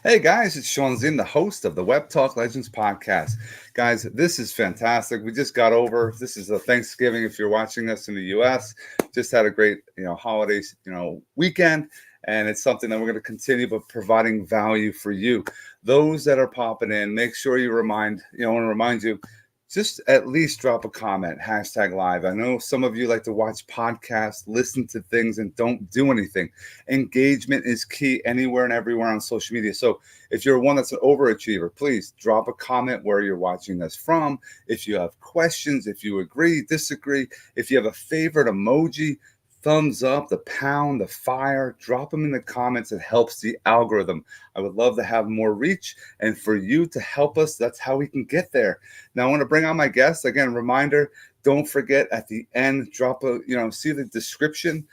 Hey guys, it's Shawn Ziem, the host of the Webtalk Legends Podcast. Guys, this is fantastic. We just got over. This is a Thanksgiving. If you're watching us in the U.S., just had a great, holidays, weekend, and it's something that we're going to continue, but providing value for you. Those that are popping in, make sure you I want to remind you. Just at least drop a comment, hashtag live. I know some of you like to watch podcasts, listen to things, and don't do anything. Engagement is key anywhere and everywhere on social media. So if you're one that's an overachiever, please drop a comment where you're watching us from. If you have questions, if you agree, disagree, if you have a favorite emoji, thumbs up, the pound, the fire, drop them in the comments. It helps the algorithm. I would love to have more reach, and for you to help us, that's how we can get there. Now I want to bring on my guests again. Reminder, don't forget at the end, drop a, see the description,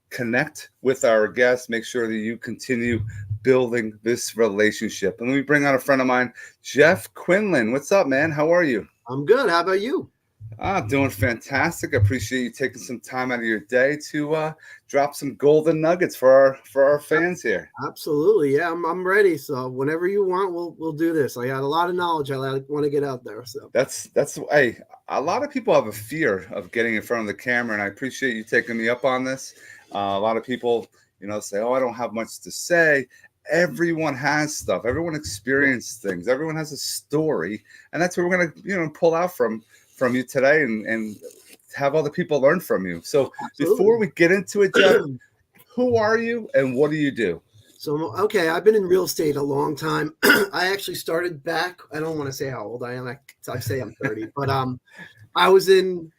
connect with our guests, make sure that you continue building this relationship. And let me bring on a friend of mine, Jeff Quinlan. What's up, man? How are you? I'm good. How about you? Doing fantastic. I appreciate you taking some time out of your day to drop some golden nuggets for our fans here. Absolutely. Yeah, I'm ready. So whenever you want, we'll do this. I got a lot of knowledge I want to get out there. So That's hey, a lot of people have a fear of getting in front of the camera, and I appreciate you taking me up on this. A lot of people, say, "Oh, I don't have much to say." Everyone has stuff. Everyone experienced things. Everyone has a story, and that's what we're gonna, pull out from you today, and have other people learn from you. So absolutely. before we get into it, Jeff, who are you and what do you do? So okay, I've been in real estate a long time. I actually started back. I don't want to say how old I am. I say I'm 30, but I was getting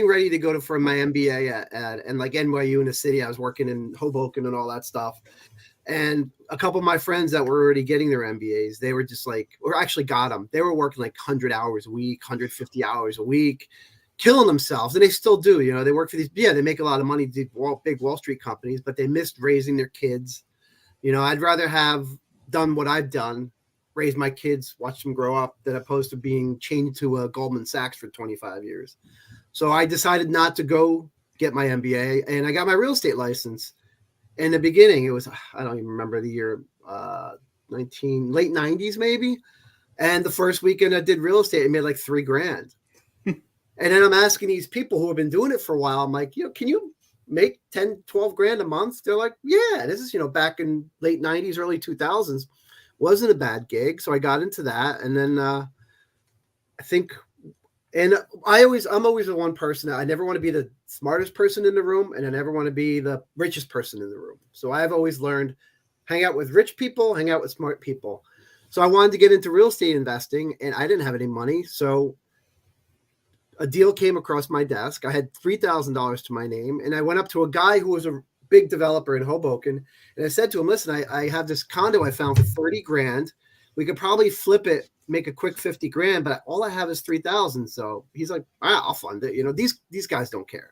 ready to go for my MBA at like NYU in the city. I was working in Hoboken and all that stuff. And a couple of my friends that were already getting their MBAs, they were just like, or actually got them. They were working like 100 hours a week, 150 hours a week, killing themselves. And they still do. They work for they make a lot of money, big Wall Street companies, but they missed raising their kids. I'd rather have done what I've done, raise my kids, watch them grow up, than opposed to being chained to a Goldman Sachs for 25 years. So I decided not to go get my MBA, and I got my real estate license. In the beginning, it was, I don't even remember the year, late 90s maybe. And the first weekend I did real estate, I made like $3,000. And then I'm asking these people who have been doing it for a while, I'm like, can you make 10, 12 grand a month? They're like, yeah, this is, back in late 90s, early 2000s. Wasn't a bad gig. So I got into that. And then I think, and I'm always the one person. I never want to be the smartest person in the room, and I never want to be the richest person in the room. So I've always learned, hang out with rich people, hang out with smart people. So I wanted to get into real estate investing, and I didn't have any money. So a deal came across my desk. I had $3,000 to my name, and I went up to a guy who was a big developer in Hoboken, and I said to him, listen, I have this condo I found for $30,000. We could probably flip it, make a quick $50,000, but all I have is $3,000. So he's like, I'll fund it. These guys don't care.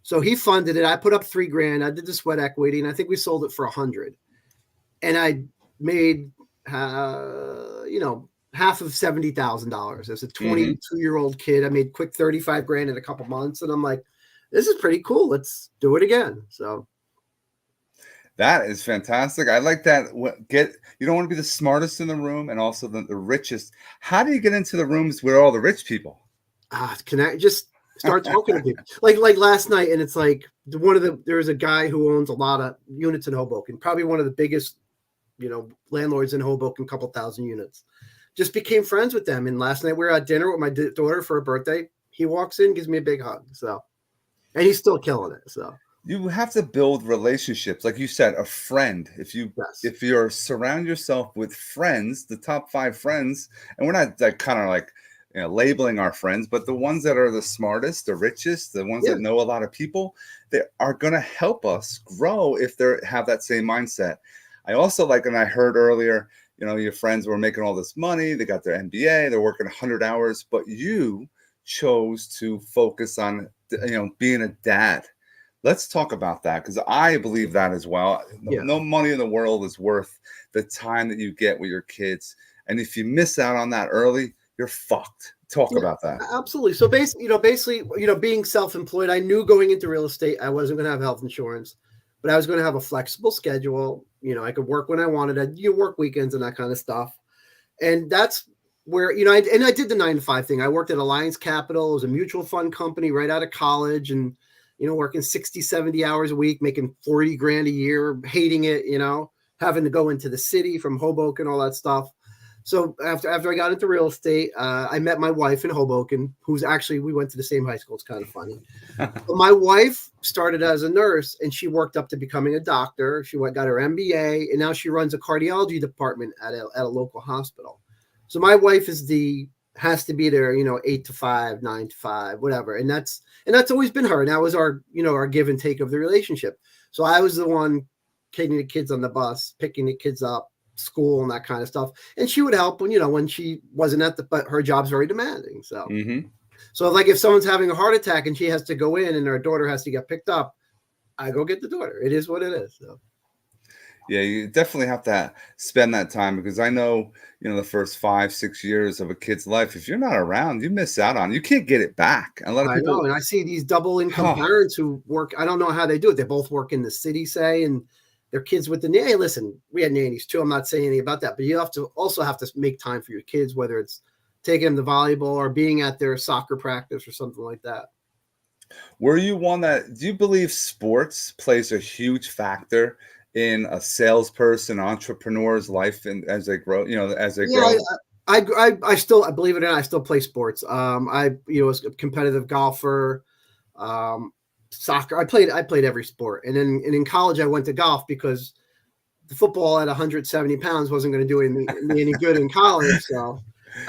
So he funded it. I put up $3,000. I did the sweat equity, and I think we sold it for $100. And I made, half of $70,000 as a 22-year-old kid. I made quick $35,000 in a couple months, and I'm like, this is pretty cool. Let's do it again. So. That is fantastic. I like that. You don't want to be the smartest in the room and also the richest. How do you get into the rooms where all the rich people? Just start talking to people. Like last night, and it's like there's a guy who owns a lot of units in Hoboken, probably one of the biggest, landlords in Hoboken, couple thousand units. Just became friends with them. And last night we were at dinner with my daughter for her birthday. He walks in, gives me a big hug. So, and he's still killing it. So. You have to build relationships, like you said, a friend. If you're surround yourself with friends, the top 5 friends, and we're not labeling our friends, but the ones that are the smartest, the richest, the ones that know a lot of people, they are going to help us grow if they have that same mindset. I also and I heard earlier, your friends were making all this money, they got their MBA, they're working 100 hours, but you chose to focus on, being a dad. Let's talk about that, because I believe that as well. Yeah. No money in the world is worth the time that you get with your kids. And if you miss out on that early, you're fucked. Talk about that. Absolutely. So basically, being self-employed, I knew going into real estate, I wasn't going to have health insurance. but I was going to have a flexible schedule. I could work when I wanted. I'd work weekends and that kind of stuff. And that's where, I did the 9 to 5 thing. I worked at Alliance Capital. It was a mutual fund company right out of college, and, working 60, 70 hours a week, making 40 grand a year, hating it, having to go into the city from Hoboken, all that stuff. So after I got into real estate, I met my wife in Hoboken, who's actually, we went to the same high school. It's kind of funny. But my wife started as a nurse, and she worked up to becoming a doctor. She got her MBA, and now she runs a cardiology department at a local hospital. So my wife has to be there, 8 to 5, 9 to 5, whatever. And that's always been her. And that was our give and take of the relationship. So I was the one taking the kids on the bus, picking the kids up, school and that kind of stuff. And she would help when she wasn't but her job's very demanding. So, So like if someone's having a heart attack and she has to go in and her daughter has to get picked up, I go get the daughter. It is what it is. So. Yeah, you definitely have to spend that time, because I know, the first 5-6 years of a kid's life, if you're not around, you miss out on. You can't get it back. A lot of people. I know, and I see these double income parents who work. I don't know how they do it. They both work in the city, say, and their kids with the nanny. Hey, listen, we had nannies too. I'm not saying anything about that, but you have to make time for your kids, whether it's taking them to volleyball or being at their soccer practice or something like that. Were you one do you believe sports plays a huge factor in a salesperson, entrepreneur's life, and as they grow, grow? I still, believe it or not, I still play sports. I was a competitive golfer, soccer. I played every sport. And then in college, I went to golf because the football at 170 pounds wasn't going to do me any good in college. So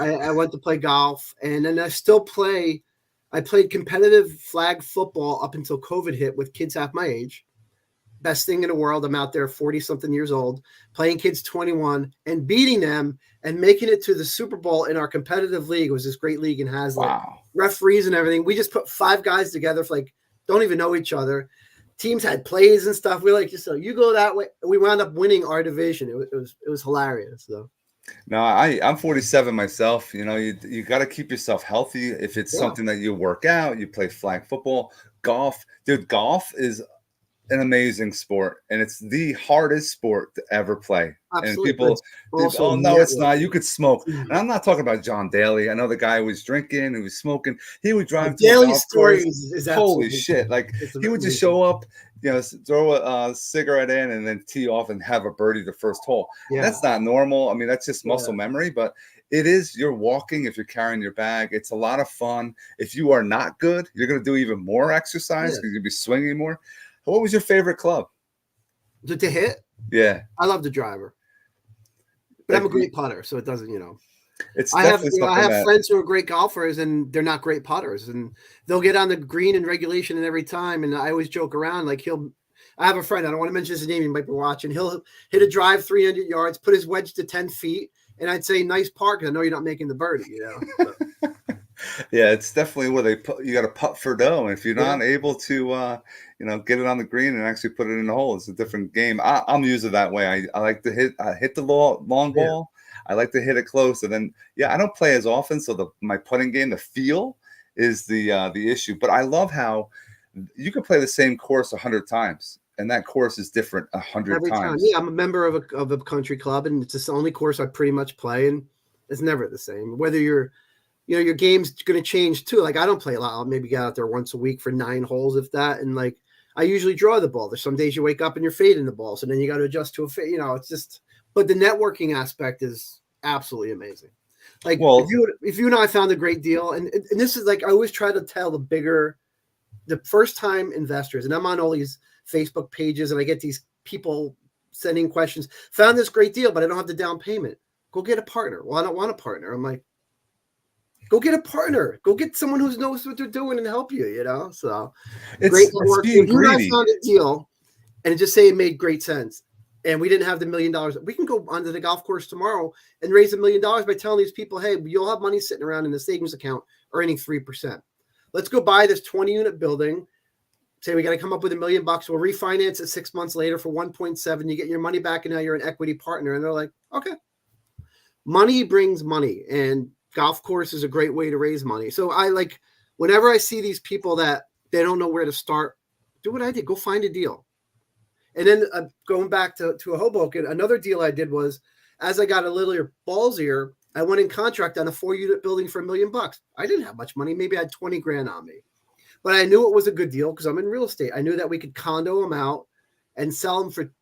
I went to play golf, and then I still play. I played competitive flag football up until COVID hit with kids half my age. Best thing in the world. I'm out there 40 something years old, playing kids 21 and beating them and making it to the Super Bowl in our competitive league. It was this great league and has referees and everything. We just put 5 guys together for don't even know each other. Teams had plays and stuff. We're so you go that way. We wound up winning our division. It was hilarious. So. No, I'm 47 myself. You got to keep yourself healthy. If it's something that you work out, you play flag football, golf. Dude, golf is an amazing sport, and it's the hardest sport to ever play. Absolutely. And people, no, it's not. You could smoke. And I'm not talking about John Daly. I know the guy who was drinking, who was smoking. He would drive to Daly's story is holy shit. He would just show up, throw a cigarette in and then tee off and have a birdie the first hole. Yeah. That's not normal. I mean, that's just muscle memory, but it is. You're walking if you're carrying your bag. It's a lot of fun. If you are not good, you're going to do even more exercise because you'll be swinging more. What was your favorite club? To hit? Yeah. I love the driver. But I'm a great putter, so it doesn't, It's I have friends who are great golfers, and they're not great putters, and they'll get on the green in regulation and every time. And I always joke around, I have a friend, I don't want to mention his name, he might be watching. He'll hit a drive 300 yards, put his wedge to 10 feet, and I'd say, nice par, because I know you're not making the birdie, So. Yeah, it's definitely where you got to putt for dough. And if you're not able to, get it on the green and actually put it in the hole, it's a different game. I'm usually that way. I like to hit the long ball. I like to hit it close. And then, I don't play as often. So my putting game, the feel is the issue. But I love how you can play the same course 100 times. And that course is different 100 times. Time. Yeah, I'm a member of a country club, and it's the only course I pretty much play. And it's never the same. Whether your game's going to change too. I don't play a lot. I'll maybe get out there once a week for 9 holes, if that. And I usually draw the ball. There's some days you wake up and you're fading the ball. So then you got to adjust to a fade. It's just, but the networking aspect is absolutely amazing. If you and I found a great deal, and this is I always try to tell the first time investors, and I'm on all these Facebook pages and I get these people sending questions, found this great deal, but I don't have the down payment. Go get a partner. Well, I don't want a partner. I'm like, go get a partner. Go get someone who knows what they're doing and help you, So it's being greedy. If you found a deal and just say it made great sense and we didn't have the $1 million, we can go onto the golf course tomorrow and raise $1 million by telling these people, hey, you'll have money sitting around in the savings account earning 3%. Let's go buy this 20-unit building. Say we got to come up with $1 million. We'll refinance it 6 months later for 1.7. You get your money back and now you're an equity partner. And they're like, okay. Money brings money, and golf course is a great way to raise money. So whenever I see these people that they don't know where to start, do what I did. Go find a deal. And then going back to Hoboken, another deal I did was, as I got a little ballsier, I went in contract on a 4-unit building for $1 million. I didn't have much money. Maybe I had 20 grand on me, but I knew it was a good deal because I'm in real estate. I knew that we could condo them out and sell them for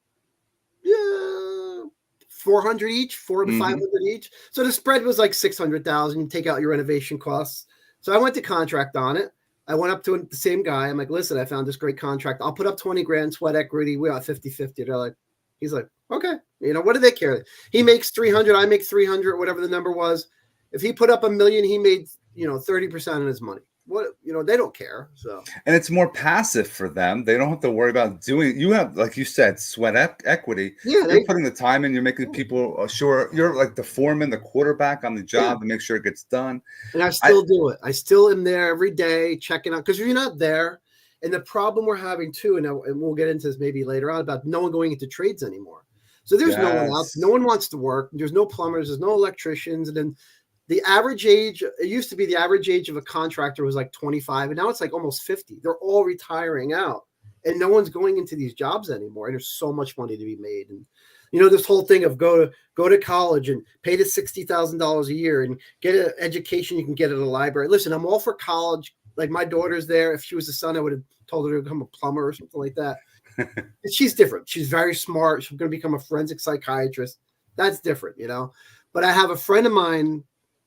400 each, 400 to 500 each. So the spread was like 600,000. You take out your renovation costs. So I went to contract on it. I went up to the same guy. I'm like, listen, I found this great contract. I'll put up 20 grand, sweat equity. We got 50-50. They're like, he's like, okay. What do they care? He makes 300. I make 300, whatever the number was. If he put up $1 million, he made, 30% of his money. What, they don't care. So, and it's more passive for them. They don't have to worry about doing. You have, like you said, sweat equity. Yeah, you're putting the time in. You're making people sure. You're like the foreman, the quarterback on the job to make sure it gets done. And I still do it. I still am there every day checking out because you're not there. And the problem we're having too, and we'll get into this maybe later on about no one going into trades anymore. So there's no one out. No one wants to work. There's no plumbers. There's no electricians. And then the average age, it used to be the average age of a contractor was like 25, and now it's like almost 50. They're all retiring out, and no one's going into these jobs anymore. And there's so much money to be made. And this whole thing of go to college and pay the $60,000 a year and get an education you can get at a library. Listen, I'm all for college. Like my daughter's there. If she was a son, I would have told her to become a plumber or something like that. She's different. She's very smart. She's going to become a forensic psychiatrist. That's different, But I have a friend of mine.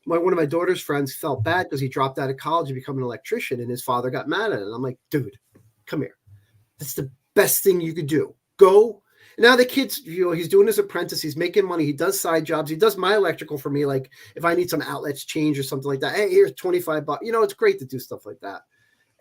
One of my daughter's friends felt bad because he dropped out of college to become an electrician, and his father got mad at it. And I'm like, dude, come here. That's the best thing you could do. Go. And now the kid's, he's doing his apprentice. He's making money. He does side jobs. He does my electrical for me. Like if I need some outlets changed or something like that, hey, here's $25. It's great to do stuff like that.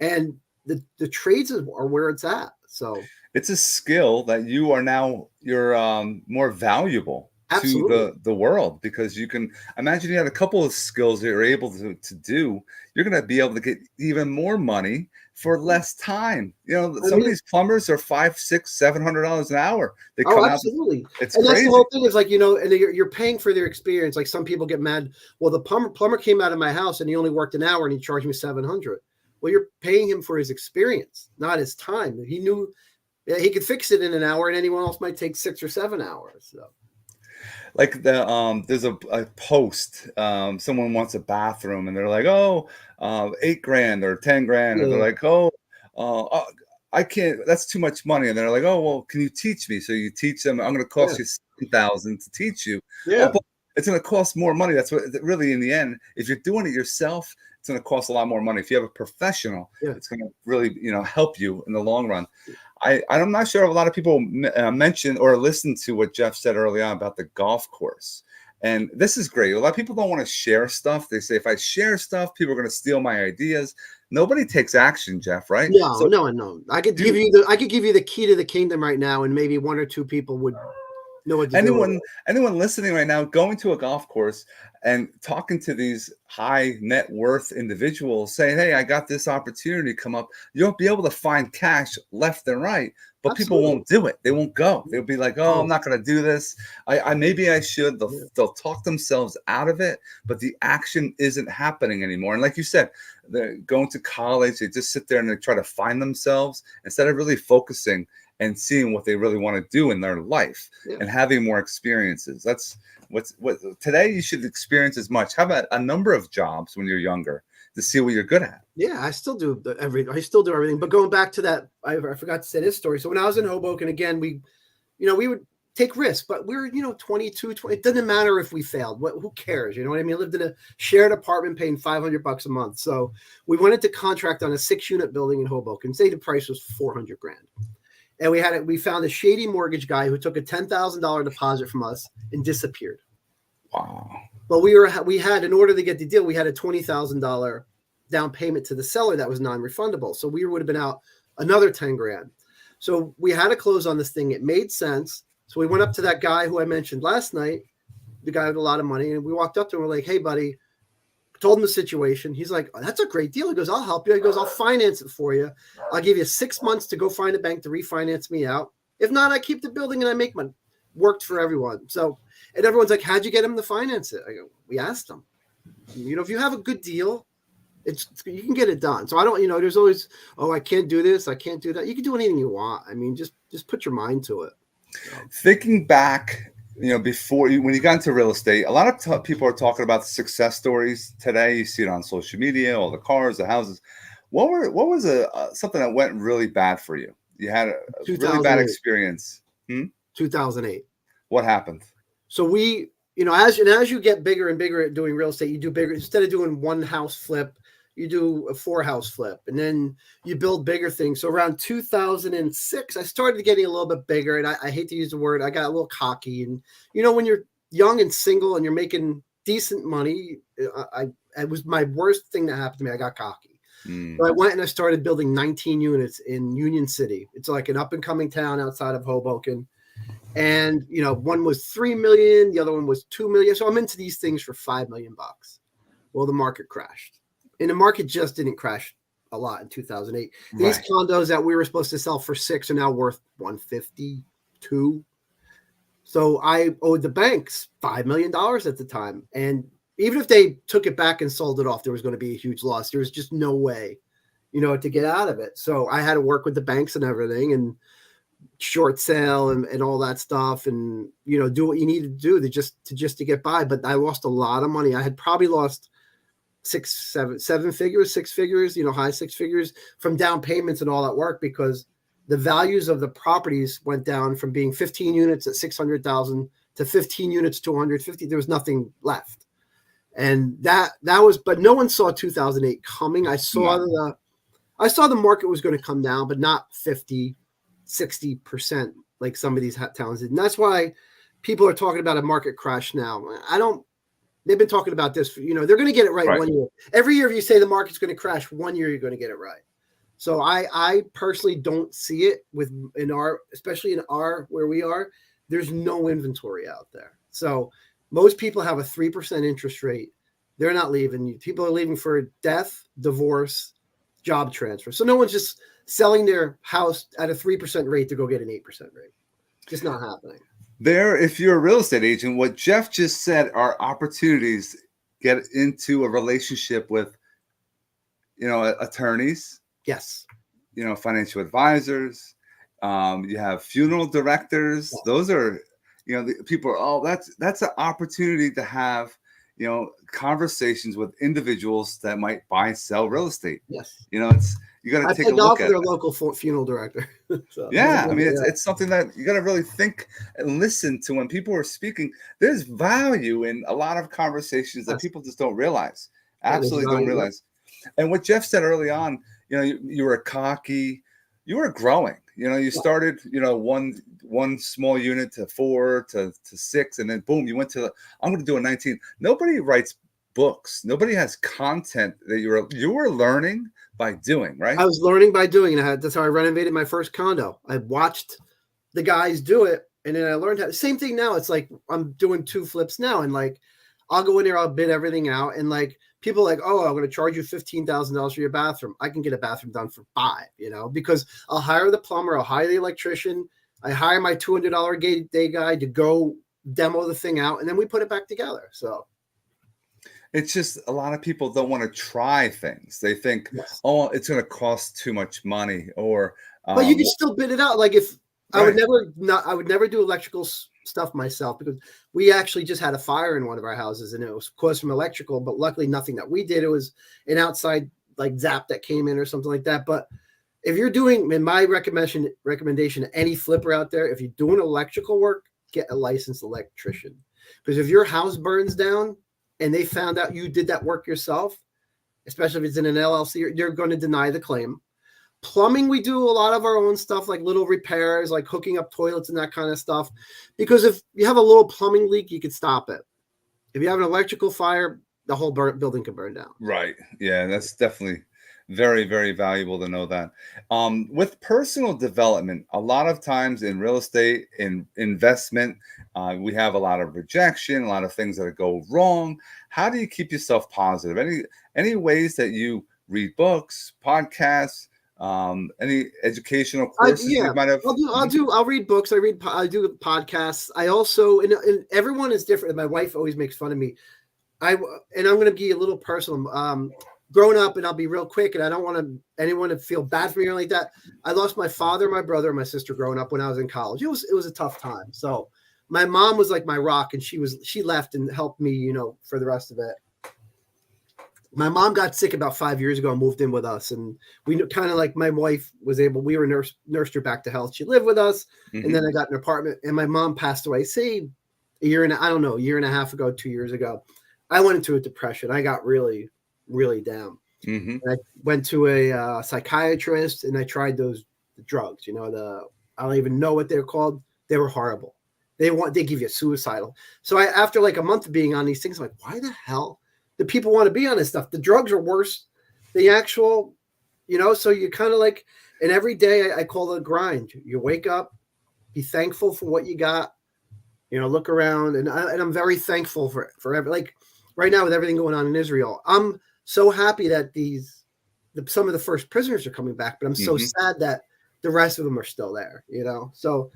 And the trades are where it's at. So it's a skill that you are now, you're more valuable to the world, because you can imagine you had a couple of skills that you're able to do. You're going to be able to get even more money for less time. Some of these plumbers are $500, $600, $700 an hour. They come absolutely. It's and crazy. That's the whole thing is like, and you're paying for their experience. Like some people get mad. Well, the plumber came out of my house and he only worked an hour and he charged me $700. Well, you're paying him for his experience, not his time. He knew he could fix it in an hour, and anyone else might take 6 or 7 hours. So. Like there's a post, someone wants a bathroom and they're like, $8 grand or 10 grand. And they're like, I can't, that's too much money. And they're like, well, can you teach me? So you teach them. I'm going to cost you $7,000 to teach you. Yeah. But it's going to cost more money. That's what really, in the end, if you're doing it yourself, it's going to cost a lot more money. If you have a professional, it's going to really, help you in the long run. I'm not sure if a lot of people mention or listen to what Jeff said early on about the golf course. And this is great. A lot of people don't want to share stuff. They say, if I share stuff, people are going to steal my ideas. Nobody takes action, Jeff, right? No. I could give you the key to the kingdom right now, and maybe 1 or 2 people would know what to do. Anyone listening right now, going to a golf course and talking to these high net worth individuals, saying, hey, I got this opportunity come up. You'll be able to find cash left and right, but people won't do it. They won't go. They'll be like, I'm not going to do this. Maybe I should. They'll talk themselves out of it, but the action isn't happening anymore. And like you said, they're going to college. They just sit there and they try to find themselves instead of really focusing and seeing what they really want to do in their life and having more experiences. That's what today you should experience as much. Have a number of jobs when you're younger to see what you're good at. Yeah, I still do everything. But going back to that, I forgot to say this story. So when I was in Hoboken, again, we would take risks, but we were, 22, 20. It doesn't matter if we failed. Who cares? You know what I mean? I lived in a shared apartment paying $500 a month. So we went into contract on a 6-unit building in Hoboken. Say the price was $400 grand. And we found a shady mortgage guy who took a $10,000 deposit from us and disappeared. Wow. But we had, in order to get the deal, we had a $20,000 down payment to the seller that was non-refundable. So we would have been out another 10 grand. So we had to close on this thing. It made sense. So we went up to that guy who I mentioned last night, the guy with a lot of money. And we walked up to him. We're like, hey, buddy, told him the situation. He's like, that's a great deal. He goes, I'll help you. He goes, I'll finance it for you. I'll give you 6 months to go find a bank to refinance me out. If not, I keep the building and I make money. Worked for everyone. So, and everyone's like, how'd you get him to finance it? I go, we asked him. If you have a good deal, You can get it done. So I don't, there's always, oh, I can't do this, I can't do that. You can do anything you want. I mean, just put your mind to it. So. Thinking back, before when you got into real estate, a lot of people are talking about the success stories today. You see it on social media, all the cars, the houses. What was something that went really bad for you? You had a really bad experience. 2008. What happened? So we, as you get bigger and bigger at doing real estate, you do bigger. Instead of doing one house flip, you do a 4-house flip, and then you build bigger things. So around 2006, I started getting a little bit bigger, and I hate to use the word, I got a little cocky. And when you're young and single and you're making decent money, it was my worst thing that happened to me. I got cocky. So I went and I started building 19 units in Union City. It's like an up and coming town outside of Hoboken. And, one was 3 million, the other one was 2 million. So I'm into these things for $5 million. Well, the market crashed. And the market just didn't crash a lot in 2008. These condos that we were supposed to sell for 6 are now worth 152. So I owed the banks $5 million at the time. And even if they took it back and sold it off, there was going to be a huge loss. There was just no way, to get out of it. So I had to work with the banks and everything and short sale and all that stuff and, do what you need to do to get by. But I lost a lot of money. I had probably lost 7 figures, 6 figures, high 6 figures from down payments and all that work, because the values of the properties went down from being 15 units at 600,000 to 15 units to 150. There was nothing left. And that was, but no one saw 2008 coming. I saw the market was going to come down, but not 50, 60% like some of these towns did. And that's why people are talking about a market crash now. They've been talking about this, they're going to get it right 1 year. Every year, if you say the market's going to crash 1 year, you're going to get it right. So I personally don't see it especially in where we are, there's no inventory out there. So most people have a 3% interest rate. They're not leaving. People are leaving for death, divorce, job transfer. So no one's just selling their house at a 3% rate to go get an 8% rate. Just not happening. If you're a real estate agent, what Jeff just said are opportunities. Get into a relationship with, attorneys. Yes. Financial advisors. You have funeral directors. Yeah. Those are, the people are, that's an opportunity to have, conversations with individuals that might buy and sell real estate. Yes. You got to take a look at their local funeral director. So, yeah. I mean, it's something that you got to really think and listen to when people are speaking. There's value in a lot of conversations that people just don't realize. Absolutely don't realize. And what Jeff said early on, you were cocky, you were growing, you started, one small unit to 4 to 6. And then boom, you went to, I'm going to do a 19. Nobody writes books. Nobody has content that you were learning by doing, right? I was learning by doing. And that's how I renovated my first condo. I watched the guys do it. And then I learned how. Same thing now. It's like I'm doing 2 flips now. And like, I'll go in there, I'll bid everything out. And like, people are like, oh, I'm going to charge you $15,000 for your bathroom. I can get a bathroom done for $5, because I'll hire the plumber, I'll hire the electrician. I hire my $200 day guy to go demo the thing out. And then we put it back together. So. It's just a lot of people don't want to try things. They think, oh, it's going to cost too much money, or. But you can still bid it out. Like if I would never do electrical stuff myself, because we actually just had a fire in one of our houses and it was caused from electrical, but luckily nothing that we did. It was an outside like zap that came in or something like that. But if you're doing, in my recommendation to any flipper out there, if you're doing electrical work, get a licensed electrician, because if your house burns down and they found out you did that work yourself, especially if it's in an LLC, you're going to deny the claim. Plumbing, we do a lot of our own stuff, like little repairs, like hooking up toilets and that kind of stuff. Because if you have a little plumbing leak, you can stop it. If you have an electrical fire, the whole building can burn down. Right. Yeah, that's definitely very, very valuable to know that. With personal development, a lot of times in real estate, in investment, we have a lot of rejection, a lot of things that go wrong. How do you keep yourself positive? Any ways that you read books, podcasts, any educational courses you might have? I'll read books. I do podcasts. I also, and everyone is different. My wife always makes fun of me. I'm going to be a little personal. growing up, and I'll be real quick, and I don't want anyone to feel bad for me or like that. I lost my father, my brother, and my sister growing up when I was in college. It was a tough time. So my mom was like my rock, and she left and helped me, you know, for the rest of it. My mom got sick about 5 years ago and moved in with us. And we kind of like my wife was able, we were nursed her back to health. She lived with us. Mm-hmm. And then I got an apartment and my mom passed away, say a year and a half ago, 2 years ago. I went into a depression. I got really, really down. Mm-hmm. I went to a psychiatrist and I tried those drugs, you know, I don't even know what they're called. They were horrible. They give you suicidal. So after like a month of being on these things, I'm like, why the hell do people want to be on this stuff? The drugs are worse. The actual, you know, so you kind of like, and every day I call it a grind. You wake up, be thankful for what you got, you know, look around. And I'm very thankful for every, like right now with everything going on in Israel, I'm so happy that some of the first prisoners are coming back, but I'm so sad that the rest of them are still there, you know? So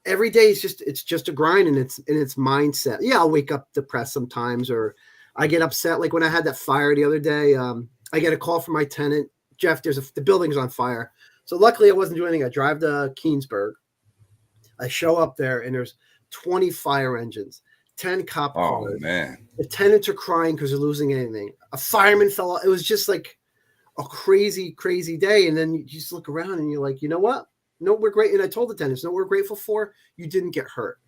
every day it's just a grind and it's mindset. Yeah. I'll wake up depressed sometimes, or I get upset. Like when I had that fire the other day, I get a call from my tenant, Jeff, the building's on fire. So luckily I wasn't doing anything. I drive to Keensburg. I show up there and there's 20 fire engines, 10 cop cars. Oh man. The tenants are crying because they're losing anything. A fireman fell out. It was just like a crazy, crazy day. And then you just look around and you're like, you know what? No, we're great. And I told the tenants, no, we're grateful for you didn't get hurt.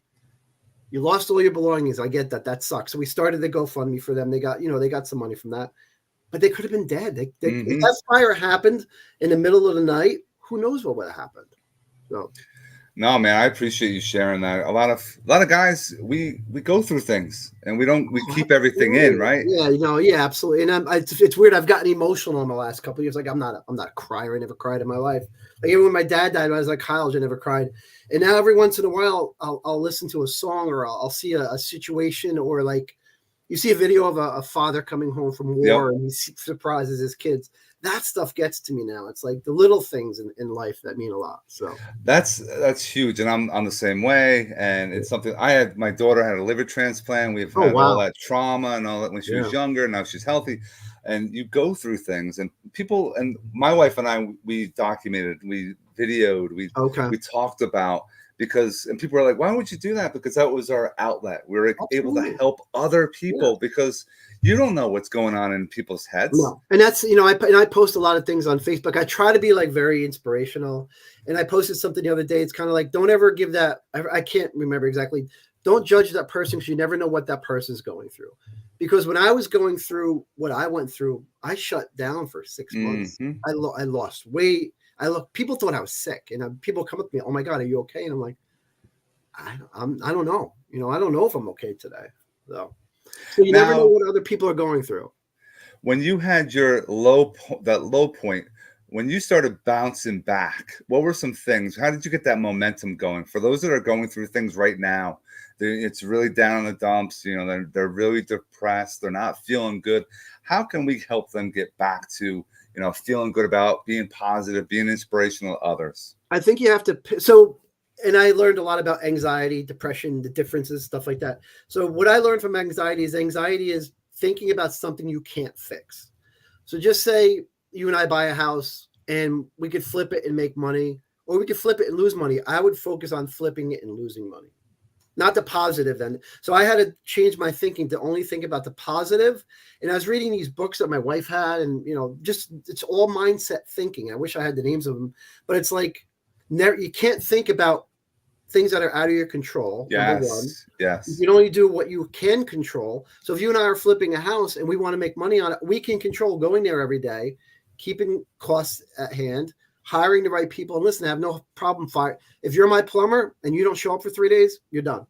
You lost all your belongings. I get that. That sucks. So we started the GoFundMe for them. They got some money from that, but they could have been dead. If that fire happened in the middle of the night, who knows what would have happened? So, no, man, I appreciate you sharing that. A lot of guys, we go through things and we keep everything in, right? Yeah, yeah, absolutely. And it's weird. I've gotten emotional in the last couple of years. Like I'm not a crier. I never cried in my life. Like even when my dad died, I was like college. I never cried. And now every once in a while, I'll listen to a song or I'll see a situation, or like you see a video of a father coming home from war and he surprises his kids. That stuff gets to me now. It's like the little things in life that mean a lot. So that's huge. And I'm the same way. And it's something my daughter had a liver transplant. We've had all that trauma and all that when she was younger. Now she's healthy. And you go through things, and people, and my wife and I, we documented, we videoed, we talked about, and people are like, why would you do that? Because that was our outlet. We were able to help other people because you don't know what's going on in people's heads. No. And that's, I post a lot of things on Facebook. I try to be like very inspirational. And I posted something the other day. It's kind of like, don't ever give that. I can't remember exactly. Don't judge that person because you never know what that person's going through. Because when I was going through what I went through, I shut down for 6 months. I lost weight. People thought I was sick, and people come up to me, "Oh my God, are you okay?" And I'm like, I don't know. I don't know if I'm okay today. So you never know what other people are going through. When you had your low point, when you started bouncing back, what were some things? How did you get that momentum going? For those that are going through things right now, it's really down in the dumps. They're really depressed. They're not feeling good. How can we help them get back to, feeling good about being positive, being inspirational to others? I think you have to. So, and I learned a lot about anxiety, depression, the differences, stuff like that. So what I learned from anxiety is thinking about something you can't fix. So just say you and I buy a house and we could flip it and make money, or we could flip it and lose money. I would focus on flipping it and losing money. Not the positive then. So I had to change my thinking to only think about the positive. And I was reading these books that my wife had, and, it's all mindset thinking. I wish I had the names of them, but it's like, you can't think about things that are out of your control. Number one. Yes. You can only do what you can control. So if you and I are flipping a house and we want to make money on it, we can control going there every day, keeping costs at hand, hiring the right people. And listen, I have no problem firing. If you're my plumber and you don't show up for 3 days, you're done.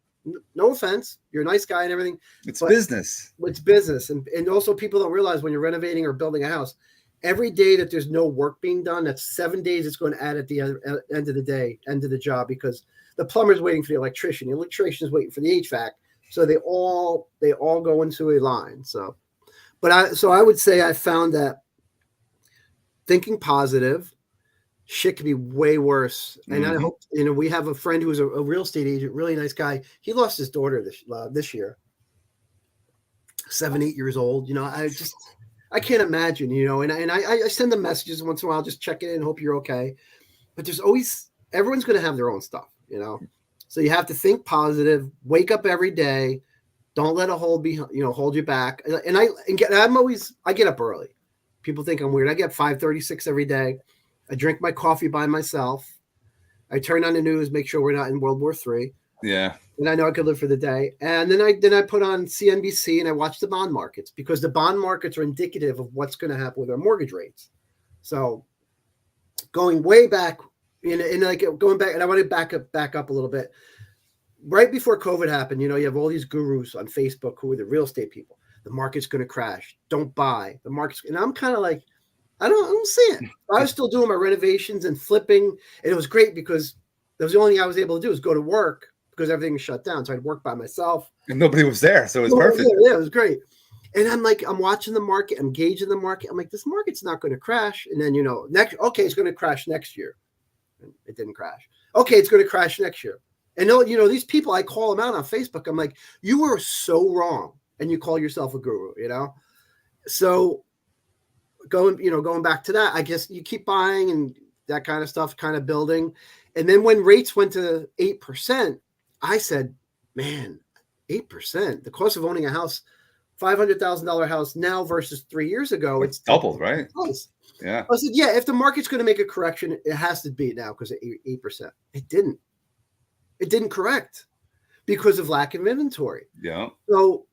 No offense. You're a nice guy and everything. It's business. It's business. And also people don't realize when you're renovating or building a house, every day that there's no work being done, that's 7 days it's going to add at the end of the day, end of the job, because the plumber's waiting for the electrician. The electrician's waiting for the HVAC. So they all go into a line. So, I would say I found that thinking positive, shit could be way worse. And I hope, we have a friend who was a real estate agent, really nice guy. He lost his daughter this year, 7, 8 years old. I can't imagine, and I send them messages once in a while, just check in and hope you're okay. But there's always, everyone's going to have their own stuff, So you have to think positive, wake up every day. Don't let a hold hold you back. And I get up early. People think I'm weird. I get 5:36 every day. I drink my coffee by myself. I turn on the news, make sure we're not in World War III. Yeah. And I know I could live for the day. And then I put on CNBC and I watch the bond markets, because the bond markets are indicative of what's going to happen with our mortgage rates. So going way back, going back, and I want to back up a little bit. Right before COVID happened, you have all these gurus on Facebook who are the real estate people. The market's going to crash. Don't buy. The market's, and I'm kind of like, I don't see it. I was still doing my renovations and flipping, and it was great because that was the only thing I was able to do, is go to work, because everything was shut down. So I'd work by myself. And nobody was there, so it was perfect. Yeah, it was great. And I'm watching the market, I'm gauging the market. I'm like, this market's not going to crash. And then, it's going to crash next year. And it didn't crash. Okay, it's going to crash next year. And these people, I call them out on Facebook. I'm like, you were so wrong. And you call yourself a guru, So going back to that, I guess you keep buying and that kind of stuff, kind of building. And then when rates went to 8%, I said, man, 8%, the cost of owning a house, $500,000 house now versus 3 years ago, it's doubled, right? Yeah. I said, yeah, if the market's going to make a correction, it has to be now because of 8%. It didn't. It didn't correct because of lack of inventory. Yeah. So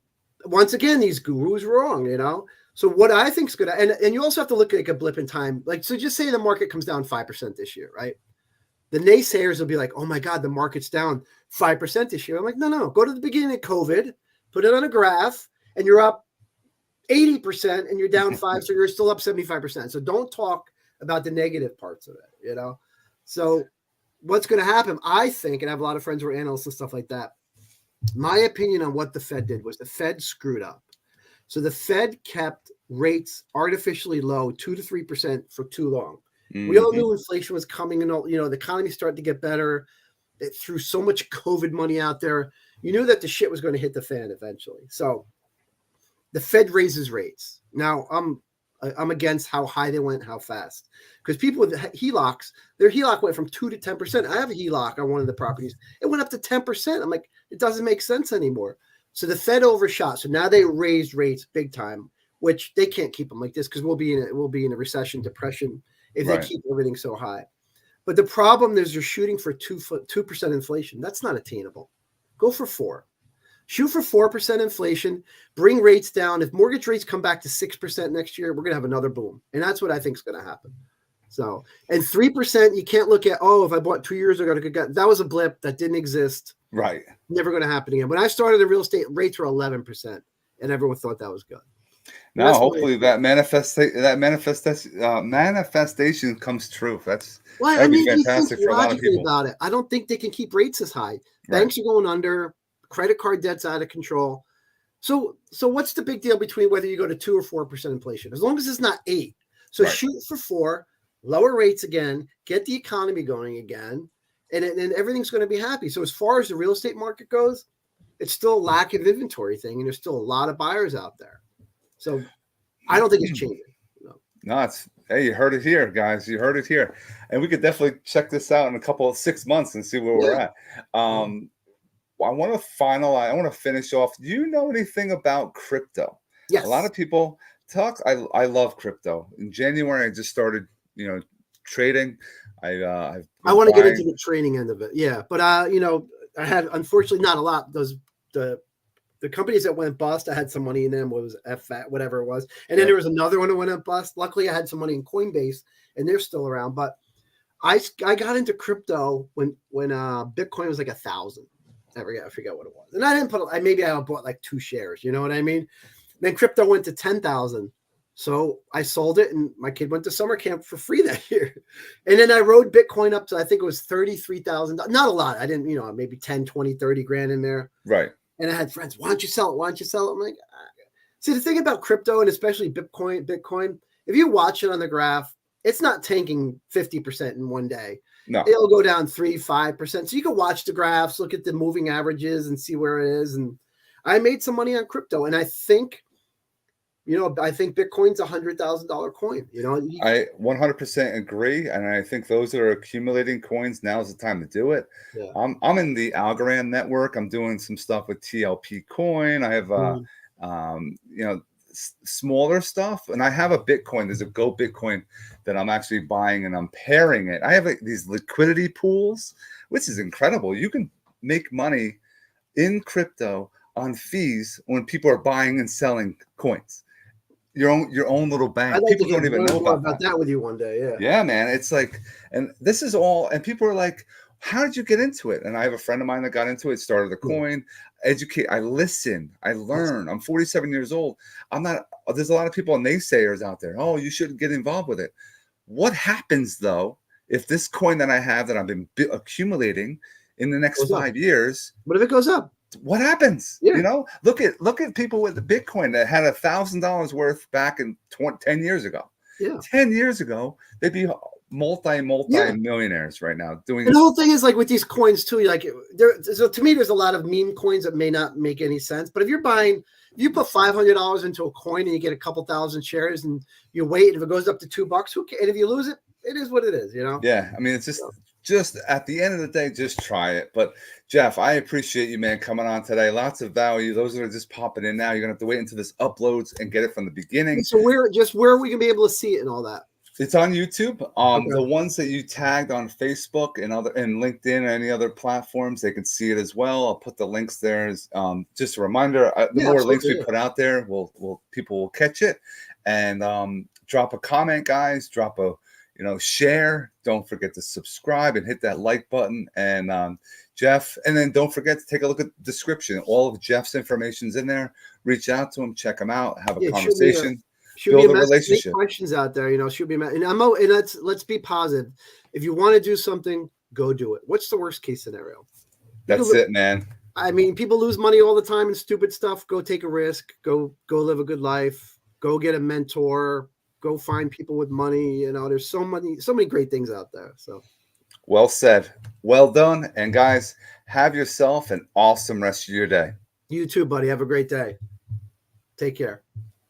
once again, these gurus were wrong, So what I think is good, and you also have to look at like a blip in time. Like, so just say the market comes down 5% this year, right? The naysayers will be like, oh my God, the market's down 5% this year. I'm like, no. Go to the beginning of COVID, put it on a graph, and you're up 80% and you're down 5%. So you're still up 75%. So don't talk about the negative parts of it, So what's going to happen, I think, and I have a lot of friends who are analysts and stuff like that. My opinion on what the Fed did was the Fed screwed up. So the Fed kept rates artificially low, 2 to 3% for too long. Mm-hmm. We all knew inflation was coming, and the economy started to get better. It threw so much COVID money out there. You knew that the shit was going to hit the fan eventually. So the Fed raises rates. Now I'm against how high they went, how fast, because people with HELOCs, their HELOC went from 2 to 10%. I have a HELOC on one of the properties. It went up to 10%. I'm like, it doesn't make sense anymore. So the Fed overshot. So now they raised rates big time, which they can't keep them like this, because we'll be in a recession, depression if they keep everything so high. But the problem is they're shooting for 2% inflation. That's not attainable. Go for 4%. Shoot for 4% inflation, bring rates down. If mortgage rates come back to 6% next year, we're going to have another boom. And that's what I think is going to happen. So, and 3%, you can't look at, if I bought 2 years ago, that was a blip that didn't exist. Right. Never going to happen again. When I started in real estate, rates were 11%, and everyone thought that was good. Now, hopefully that manifestation comes true. That'd be fantastic for a lot of people. About it. I don't think they can keep rates as high. Banks are going under. Credit card debt's out of control. So what's the big deal between whether you go to 2 or 4% inflation? As long as it's not 8. So shoot for 4, lower rates again, get the economy going again, and everything's going to be happy. So as far as the real estate market goes, it's still a lack of inventory thing, and there's still a lot of buyers out there. So I don't think it's changing. No, hey, you heard it here, guys. You heard it here. And we could definitely check this out in a couple of 6 months and see where we're at. I want to finish off. Do you know anything about crypto? Yes. A lot of people talk. I love crypto. In January, I just started, trading. I want to get into the trading end of it. Yeah. But, I had, unfortunately, not a lot. The companies that went bust, I had some money in them. What was FAT, whatever it was. And then there was another one that went bust. Luckily, I had some money in Coinbase, and they're still around. But I got into crypto when Bitcoin was like 1,000. I forget what it was. And I didn't maybe I bought like 2 shares. You know what I mean? Then crypto went to 10,000. So I sold it, and my kid went to summer camp for free that year. And then I rode Bitcoin up to, I think it was $33,000. Not a lot. I didn't, maybe 10, 20, 30 grand in there. Right. And I had friends, why don't you sell it? Why don't you sell it? I'm like, see, the thing about crypto, and especially Bitcoin, if you watch it on the graph, it's not tanking 50% in one day. No. It'll go down 3-5%. So you can watch the graphs, look at the moving averages and see where it is. And I made some money on crypto. And I think I think Bitcoin's $100,000 coin. I 100% agree, and I think those that are accumulating coins, now is the time to do it. Yeah. I'm in the Algorand network. I'm doing some stuff with TLP coin. I have smaller stuff, and I have a Bitcoin. There's a Go Bitcoin that I'm actually buying, and I'm pairing it. I have these liquidity pools, which is incredible. You can make money in crypto on fees when people are buying and selling coins. Your own little bank. I'd like People to don't even know more about that with you one day. Yeah. Yeah, man. It's like, and this is all, and people are like, how did you get into it? And I have a friend of mine that got into it, started a coin, educate. I listen, I learn. I'm 47 years old. There's a lot of people, naysayers out there. Oh, you shouldn't get involved with it. What happens though, if this coin that I have that I've been accumulating in the next 5 years? What if it goes up? What happens? Yeah. Look at people with the Bitcoin that had $1,000 worth back in 10 years ago. Yeah. 10 years ago, they'd be multi-millionaires right now doing. And the whole thing is like with these coins too, like so to me, there's a lot of meme coins that may not make any sense. But if you put $500 into a coin and you get a couple thousand shares and you wait, and if it goes up to $2, who cares? And if you lose it, it is what it is, Yeah, I mean, it's just at the end of the day, just try it. But Jeff, I appreciate you, man, coming on today. Lots of value. Those that are just popping in now, you're gonna have to wait until this uploads and get it from the beginning. So where are we gonna be able to see it and all that? It's on YouTube. The ones that you tagged on Facebook and LinkedIn or any other platforms, they can see it as well. I'll put the links there. As just a reminder, the more links we put out there, people will catch it. And drop a comment, guys. Drop a share. Don't forget to subscribe and hit that like button. And Jeff, and then don't forget to take a look at the description. All of Jeff's information's in there. Reach out to him, check him out, have a conversation. Build a relationship. Questions out there, should be. And let's be positive. If you want to do something, go do it. What's the worst case scenario? That's it, man. I mean, people lose money all the time in stupid stuff. Go take a risk. Go live a good life. Go get a mentor. Go find people with money. There's so many great things out there. So, well said. Well done. And guys, have yourself an awesome rest of your day. You too, buddy. Have a great day. Take care.